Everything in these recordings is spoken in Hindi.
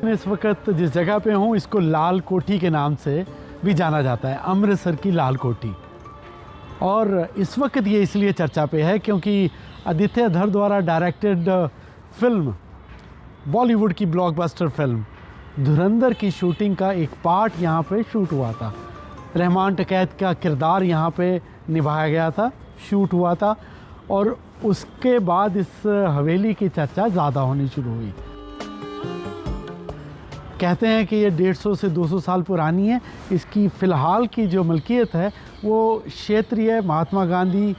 मैं इस वक्त जिस जगह पे हूँ इसको लाल कोठी के नाम से भी जाना जाता है, अमृतसर की लाल कोठी। और इस वक्त ये इसलिए चर्चा पे है क्योंकि आदित्य धर द्वारा डायरेक्टेड फिल्म, बॉलीवुड की ब्लॉकबस्टर फिल्म धुरंधर की शूटिंग का एक पार्ट यहाँ पे शूट हुआ था। रहमान टिकैत का किरदार यहाँ पे निभाया गया था, शूट हुआ था, और उसके बाद इस हवेली की चर्चा ज़्यादा होनी शुरू हुई। कहते हैं कि ये 150 से 200 साल पुरानी है। इसकी फ़िलहाल की जो मलकियत है वो क्षेत्रीय महात्मा गांधी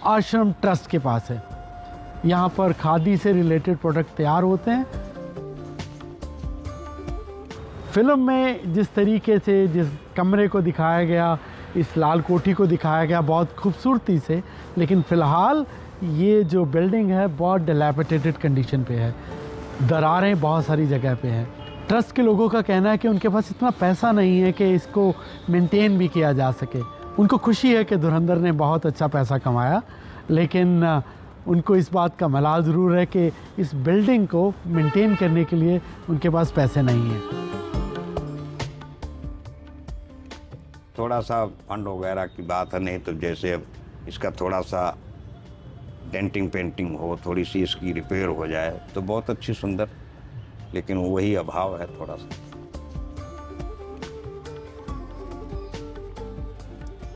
आश्रम ट्रस्ट के पास है। यहाँ पर खादी से रिलेटेड प्रोडक्ट तैयार होते हैं। फिल्म में जिस तरीके से जिस कमरे को दिखाया गया, इस लाल कोठी को दिखाया गया बहुत खूबसूरती से, लेकिन फ़िलहाल ये जो बिल्डिंग है बहुत डिलैपिडेटेड कंडीशन पे है, दरारें बहुत सारी जगह पे हैं। ट्रस्ट के लोगों का कहना है कि उनके पास इतना पैसा नहीं है कि इसको मेंटेन भी किया जा सके। उनको खुशी है कि धुरंधर ने बहुत अच्छा पैसा कमाया, लेकिन उनको इस बात का मलाल ज़रूर है कि इस बिल्डिंग को मेंटेन करने के लिए उनके पास पैसे नहीं हैं। थोड़ा सा फंड वगैरह की बात है, नहीं तो जैसे इसका थोड़ा सा डेंटिंग पेंटिंग हो, थोड़ी सी इसकी रिपेयर हो जाए तो बहुत अच्छी सुंदर, लेकिन वही अभाव है थोड़ा सा।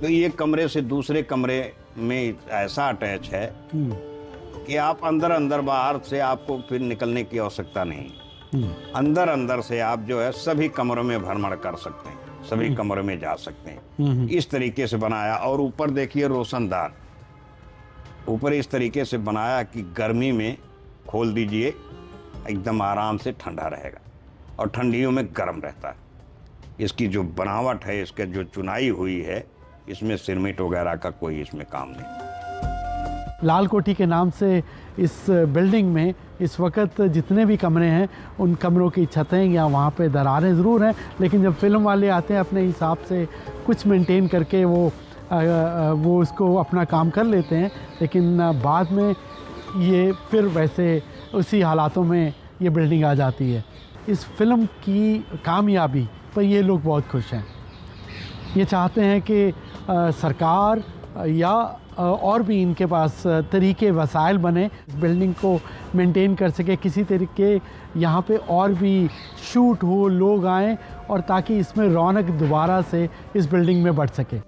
तो ये कमरे से दूसरे कमरे में ऐसा अटैच है कि आप अंदर अंदर बाहर से आपको फिर निकलने की आवश्यकता नहीं। अंदर अंदर से आप जो है सभी कमरों में भ्रमण कर सकते हैं, सभी कमरों में जा सकते हैं। इस तरीके से बनाया, और ऊपर देखिए रोशनदान, ऊपर इस तरीके से बनाया कि गर्मी में खोल दीजिए एकदम आराम से ठंडा रहेगा, और ठंडियों में गर्म रहता है। इसकी जो बनावट है, इसका जो चुनाई हुई है, इसमें सिरमिट वगैरह का कोई इसमें काम नहीं। लाल कोठी के नाम से इस बिल्डिंग में इस वक्त जितने भी कमरे हैं उन कमरों की छतें या वहाँ पे दरारें ज़रूर हैं, लेकिन जब फिल्म वाले आते हैं अपने हिसाब से कुछ मेंटेन करके वो उसको अपना काम कर लेते हैं, लेकिन बाद में ये फिर वैसे उसी हालातों में ये बिल्डिंग आ जाती है। इस फिल्म की कामयाबी पर ये लोग बहुत खुश हैं। ये चाहते हैं कि सरकार या और भी इनके पास तरीके वसाइल बने, इस बिल्डिंग को मेंटेन कर सके, किसी तरीके यहाँ पे और भी शूट हो, लोग आएँ, और ताकि इसमें रौनक दोबारा से इस बिल्डिंग में बढ़ सके।